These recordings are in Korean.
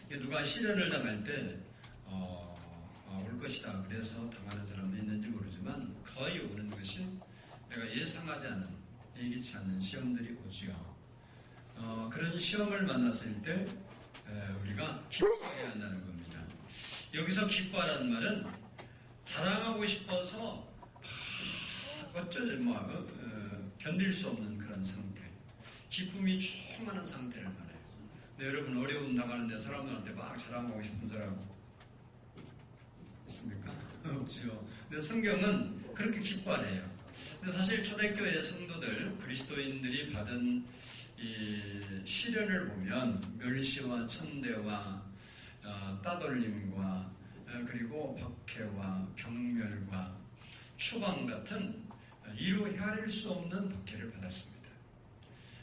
누가 시련을 당할 때 올 것이다 그래서 당하는 사람도 있는지 모르지만 거의 오는 것이 내가 예상하지 않은, 예기치 않는 시험들이 오지요. 그런 시험을 만났을 때 우리가 기뻐해야 한다는 겁니다. 여기서 기뻐하라는 말은 자랑하고 싶어서 견딜 수 없는 그런 상태, 기쁨이 충만한 상태를 말해요. 근데 여러분 어려움 당하는데 사람들한테 막 자랑하고 싶은 사람 있습니까? 없지요. 근데 성경은 그렇게 기뻐하래요. 근데 사실 초대교회 성도들, 그리스도인들이 받은 이 시련을 보면 멸시와 천대와 따돌림과 그리고 박해와 경멸과 추방 같은 이루 헤아릴 수 없는 박해를 받았습니다.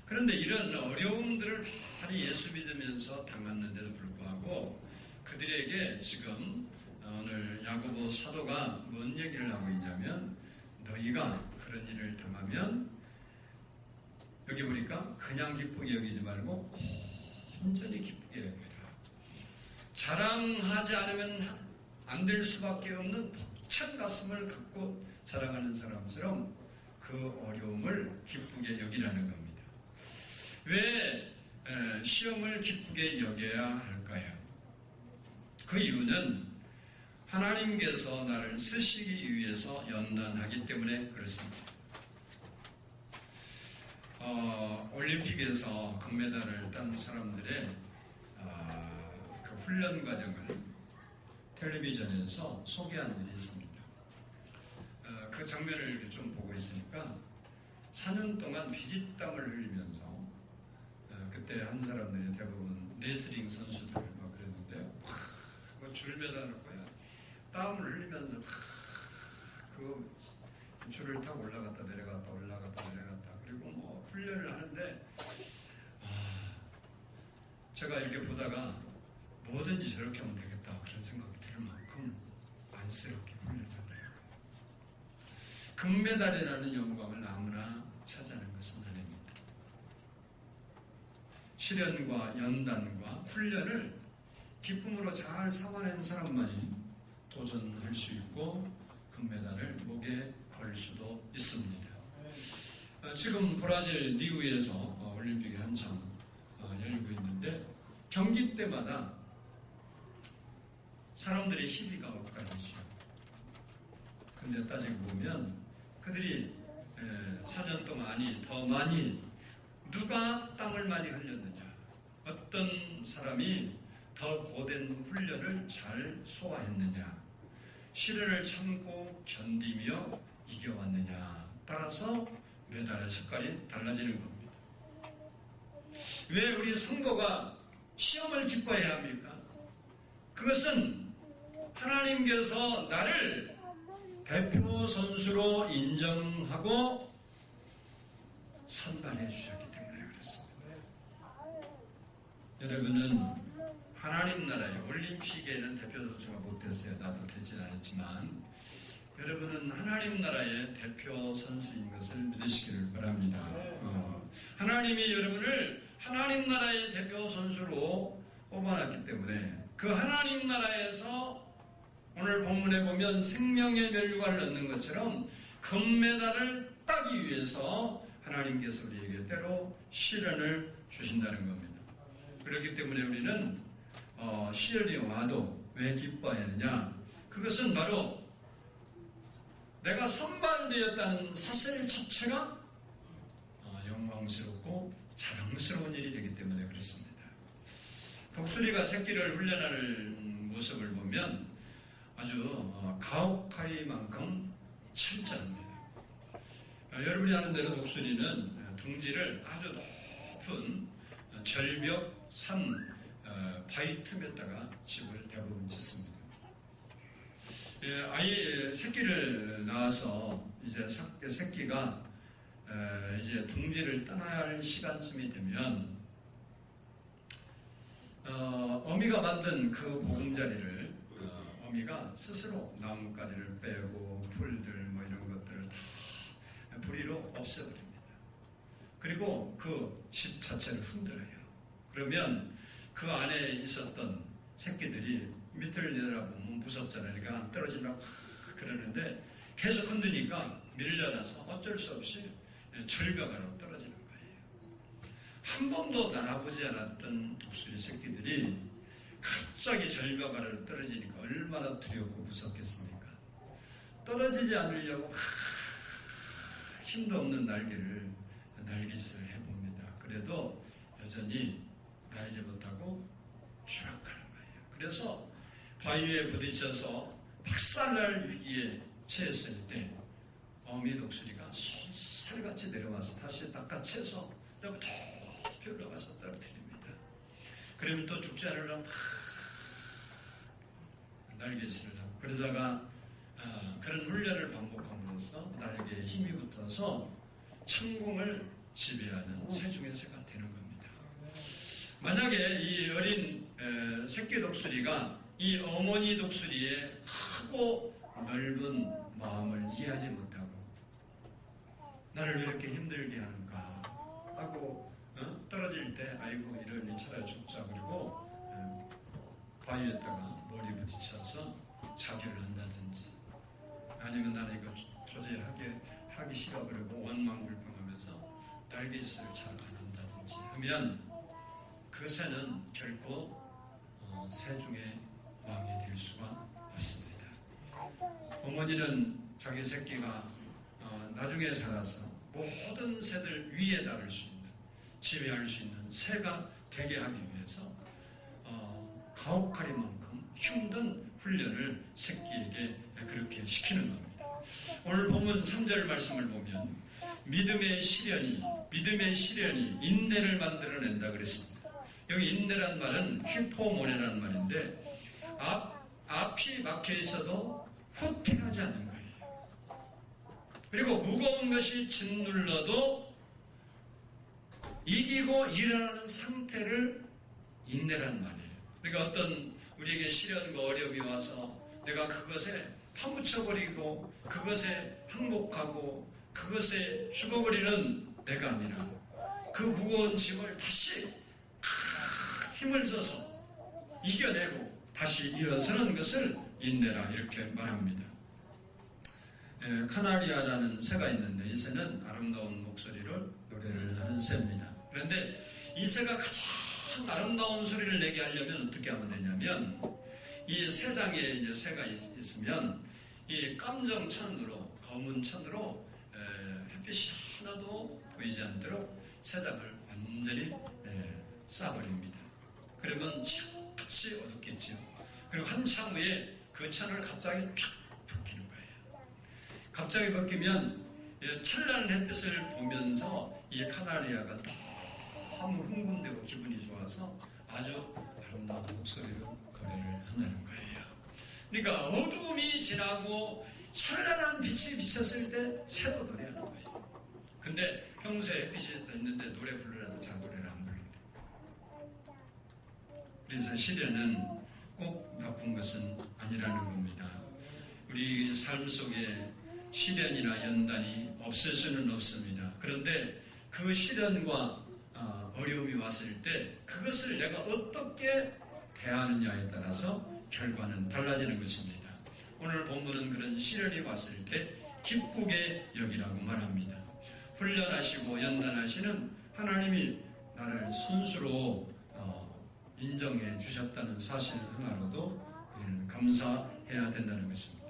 그런데 이런 어려움들을 많이 예수 믿으면서 당했는데도 불구하고 그들에게 지금 오늘 야고보 사도가 뭔 얘기를 하고 있냐면, 너희가 그런 일을 당하면 여기 보니까 그냥 기쁘게 여기지 말고 온전히 기쁘게 여겨라. 자랑하지 않으면 안 될 수밖에 없는 벅찬 가슴을 갖고 자랑하는 사람처럼 그 어려움을 기쁘게 여기라는 겁니다. 왜 시험을 기쁘게 여겨야 할까요? 그 이유는 하나님께서 나를 쓰시기 위해서 연단하기 때문에 그렇습니다. 올림픽에서 금메달을 딴 사람들의 그 훈련 과정을 텔레비전에서 소개한 일이 있습니다. 그 장면을 이렇게 좀 보고 있으니까 4년 동안 피지땀을 흘리면서 그때 한 사람들이 대부분 레슬링 선수들 막 그랬는데요. 뭐 줄매다는 거야. 땀을 흘리면서 그 줄을 타고 올라갔다 내려갔다 그리고 뭐 훈련을 하는데 제가 이렇게 보다가 뭐든지 저렇게 하면 되겠다 그런 생각이 들 만큼 안쓰럽게 훈련한대요. 금메달이라는 영광을 아무나 차지하는 것은 아닙니다. 시련과 연단과 훈련을 기쁨으로 잘 참아낸 사람만이 도전할 수 있고 금메달을 목에 걸 수도 있습니다. 지금 브라질 리우에서 올림픽이 한참 열리고 있는데 경기 때마다 사람들의 희비가 엇갈리죠. 근데 따지고 보면 그들이 4년 동안 더 많이 누가 땀을 많이 흘렸느냐, 어떤 사람이 더 고된 훈련을 잘 소화했느냐, 시련을 참고 견디며 이겨왔느냐 따라서 메달의 색깔이 달라지는 겁니다. 왜 우리 성도가 시험을 기뻐해야 합니까? 그것은 하나님께서 나를 대표 선수로 인정하고 선발해 주셨기 때문에 그렇습니다. 여러분은 하나님 나라의 올림픽에는 대표 선수가 못됐어요. 나도 되진 않았지만 여러분은 하나님 나라의 대표 선수인 것을 믿으시기를 바랍니다. 하나님이 여러분을 하나님 나라의 대표 선수로 뽑아놨기 때문에 그 하나님 나라에서 오늘 본문에 보면 생명의 멸류관을 얻는 것처럼 금메달을 따기 위해서 하나님께서 우리에게 때로 시련을 주신다는 겁니다. 그렇기 때문에 우리는 시련이 와도 왜 기뻐해야 하느냐? 그것은 바로 내가 선발되었다는 사실 자체가 영광스럽고 자랑스러운 일이 되기 때문에 그렇습니다. 독수리가 새끼를 훈련하는 모습을 보면 아주 가혹하리만큼 철저합니다. 여러분이 아는 대로 독수리는 둥지를 아주 높은 절벽, 산, 바위 틈에다가 집을 대부분 짓습니다. 아이 새끼를 낳아서 이제 새끼가 이제 둥지를 떠나야 할 시간쯤이 되면 어미가 만든 그 보금자리를 어미가 스스로 나뭇가지를 빼고 풀들 뭐 이런 것들을 다 부리로 없애버립니다. 그리고 그 집 자체를 흔들어요. 그러면 그 안에 있었던 새끼들이 밑을 내다보면 무섭잖아요. 그러니까 떨어지려고 그러는데 계속 흔드니까 밀려나서 어쩔 수 없이 절벽으로 떨어지는 거예요. 한 번도 날아보지 않았던 독수리 새끼들이 갑자기 절벽 아래로 떨어지니까 얼마나 두렵고 무섭겠습니까? 떨어지지 않으려고 힘도 없는 날개짓을 해봅니다. 그래도 여전히 날지 못하고 추락하는 거예요. 그래서 바위에 부딪혀서 박살날 위기에 처했을 때 어미 독수리가 솔살같이 내려와서 다시 낚아채서 더 높이 올라가서 떨어뜨립니다. 그러면 또 죽지 않으려면 날개짓을 하고 그러다가 그런 훈련을 반복함으로써 날개에 힘이 붙어서 천공을 지배하는 새중의 새가 되는 겁니다. 만약에 이 어린 새끼 독수리가 이 어머니 독수리의 크고 넓은 마음을 이해하지 못하고 나를 왜 이렇게 힘들게 하는가 하고 떨어질 때 아이고 이러니 차라리 죽자 그리고 바위에다가 머리 부딪혀서 자결을 한다든지 아니면 나는 이거 도저히 하기 싫어 그러고 원망불평하면서 날개짓을 잘 안 한다든지 하면 그 새는 결코 새 중에 왕이 될 수가 없습니다. 어머니는 자기 새끼가 나중에 자라서 모든 새들 위에 다를 수 있는 지배할 수 있는 새가 되게 하기 위해서 가혹하리만큼 힘든 훈련을 새끼에게 그렇게 시키는 겁니다. 오늘 본문 3절 말씀을 보면 믿음의 시련이 인내를 만들어낸다 그랬습니다. 여기 인내란 말은 히포모네라는 말인데 앞이 막혀 있어도 후퇴하지 않는 거예요. 그리고 무거운 것이 짓눌러도 이기고 일어나는 상태를 인내란 말이에요. 그러니까 어떤 우리에게 시련과 어려움이 와서 내가 그것에 파묻혀버리고 그것에 항복하고 그것에 죽어버리는 내가 아니라 그 무거운 짐을 다시 힘을 써서 이겨내고 다시 일어서는 것을 인내라 이렇게 말합니다. 카나리아라는 새가 있는데 이 새는 아름다운 목소리로 노래를 하는 새입니다. 그런데 이 새가 가장 아름다운 소리를 내게 하려면 어떻게 하면 되냐면 이 새장에 이제 새가 있으면 이 검정 천으로 검은 천으로 햇빛이 하나도 보이지 않도록 새장을 완전히 쏴버립니다. 그러면 같이 어둡겠죠. 그리고 한참 후에 그 천을 갑자기 쫙 벗기는 거예요. 갑자기 벗기면 찬란한 햇빛을 보면서 이 카나리아가 너무 흥분되고 기분이 좋아서 아주 아름다운 목소리로 노래를 한다는 거예요. 그러니까 어두움이 지나고 찬란한 빛이 비쳤을 때 새도 노래하는 거예요. 근데 평소에 햇빛이 있는데 노래 부르라도 잘 노래를 안 부릅니다. 그래서 시련은 꼭 나쁜 것은 아니라는 겁니다. 우리 삶 속에 시련이나 연단이 없을 수는 없습니다. 그런데 그 시련과 어려움이 왔을 때 그것을 내가 어떻게 대하느냐에 따라서 결과는 달라지는 것입니다. 오늘 본문은 그런 시련이 왔을 때 기쁘게 여기라고 말합니다. 훈련하시고 연단하시는 하나님이 나를 선수로 인정해 주셨다는 사실 하나로도 우리는 감사해야 된다는 것입니다.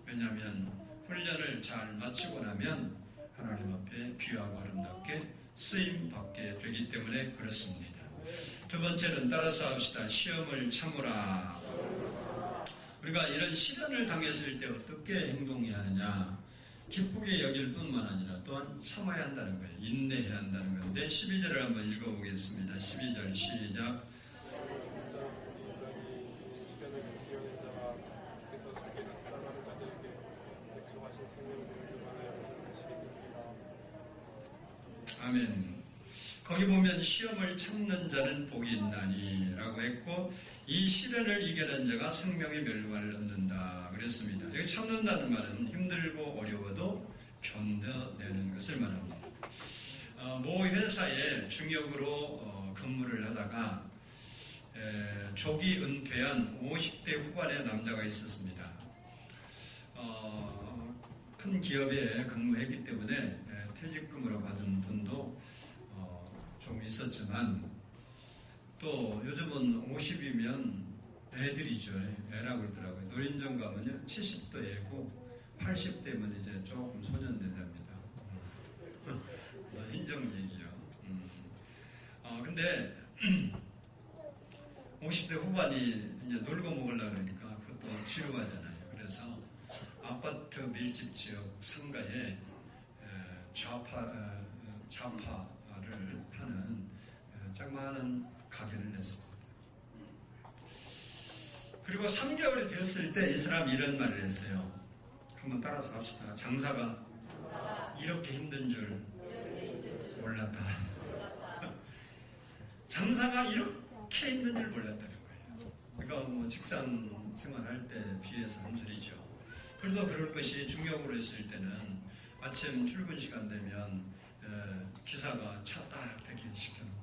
왜냐하면 훈련을 잘 마치고 나면 하나님 앞에 귀하고 아름답게 쓰임받게 되기 때문에 그렇습니다. 두 번째는 따라서 합시다. 시험을 참으라. 우리가 이런 시련을 당했을 때 어떻게 행동해야 하느냐. 기쁘게 여길 뿐만 아니라 또한 참아야 한다는 거예요. 인내해야 한다는 건데 12절을 한번 읽어보겠습니다. 12절 시작. 아멘. 거기 보면 시험을 참는 자는 복이 있나니 라고 했고 이 시련을 이겨낸 자가 생명의 멸관을 얻는다 그랬습니다. 여기 참는다는 말은 힘들고 어려워도 견뎌내는 것을 말합니다. 모 회사에 중역으로 근무를 하다가 조기 은퇴한 50대 후반의 남자가 있었습니다. 큰 기업에 근무했기 때문에 퇴직금으로 받은 돈도 좀 있었지만, 또 요즘은 50이면 애들이죠. 애라고 그러더라고요. 노인정 가면요 70도 애고 80대면 이제 조금 소년된답니다. 인정 얘기요. 근데 50대 후반이 이제 놀고 먹으려고 그러니까 그것도 지루하잖아요. 그래서 아파트 밀집 지역 상가에 좌파를 하는 조그마한 가게를 냈습니다. 그리고 3개월이 됐을 때 이 사람이 이런 말을 했어요. 한번 따라서 합시다. 장사가 이렇게 힘든 줄 몰랐다. 장사가 이렇게 힘든 줄 몰랐다는 거예요. 그러니까 뭐 직장 생활할 때 비해서 한 소리죠. 그래도 그럴 것이 중역으로 있을 때는 아침 출근 시간 되면 기사가 차 딱 대기 시켜놓고,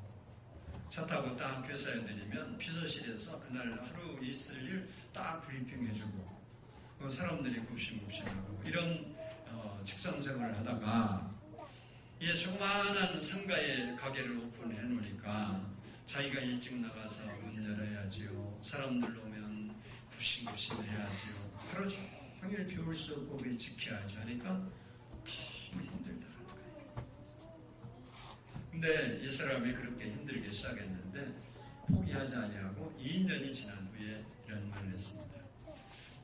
차 타고 딱 회사에 내리면 비서실에서 그날 하루 있을 일 딱 브리핑 해주고, 사람들이 굽신굽신하고 이런 직장 생활을 하다가 이 조그마한 상가에 가게를 오픈해 놓으니까 자기가 일찍 나가서 문 열어야지요. 사람들 오면 굽신굽신 해야지요. 하루 종일 비울 수 없고 그걸 지켜야지 하니까 너무 힘들더라는 거예요. 근데 이 사람이 그렇게 힘들게 시작했는데 포기하지 아니하고 2년이 지난 후에 이런 말을 했습니다.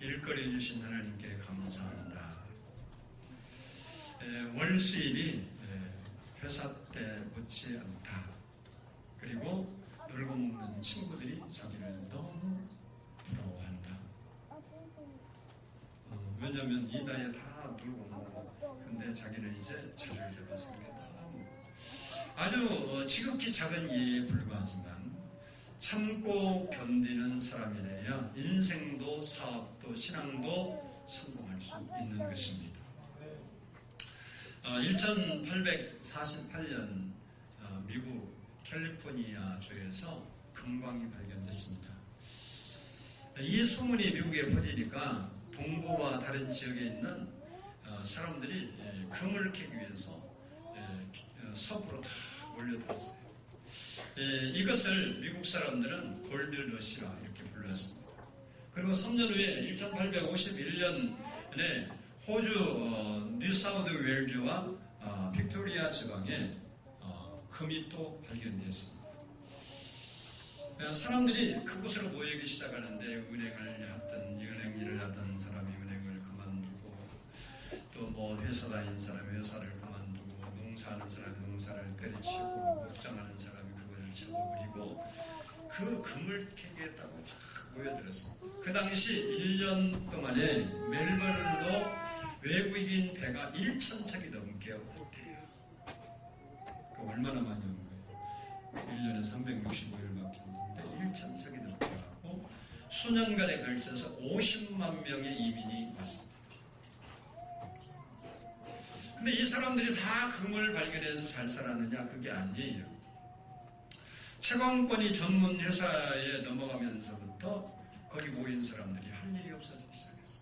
일거리 주신 하나님께 감사합니다. 월 수입이 회사 때 못지 않다. 그리고 놀고 먹는 친구들이 자기를 너무 부러워한다. 왜냐하면 이 나이에 다 놀고 먹고, 근데 자기는 이제 자리를 잡아서 이렇게 너무 아주 지극히 작은 이해에 불과하지만 참고 견디는 사람이래야 인생도 사업도 신앙도 성공할 수 있는 것입니다. 1848년 미국 캘리포니아 주에서 금광이 발견됐습니다. 이 소문이 미국에 퍼지니까 동부와 다른 지역에 있는 사람들이 금을 캐기 위해서 서부로 다 몰려들었어요. 이것을 미국 사람들은 골드러시라 이렇게 불렀습니다. 그리고 3년 후에 1851년에 호주 뉴사우드 웨일즈와 빅토리아 지방에 금이 또 발견됐습니다. 사람들이 그곳으로 모이기 시작하는데 은행을 하던 일을 하던 사람이 은행을 그만두고, 또 뭐 회사 다니는 사람이 회사를 그만두고, 농사하는 사람이 농사를 때려치우고, 목장하는 사람이 그것을 접어버리고 그 금을 캐겠다고 막 모여들었습니다. 그 당시 1년 동안에 멜버른으로 외국인 배가 1,000척이 넘게 왔대요. 얼마나 많이 온 거예요? 1년에 365일밖에 없는데 1,000척이 넘게 왔고, 수년간에 걸쳐서 50만 명의 이민이 왔습니다. 근데 이 사람들이 다 금을 발견해서 잘 살았느냐? 그게 아니에요. 채광권이 전문 회사에 넘어가면서부터 거기 모인 사람들이 할 일이 없어지기 시작했어요.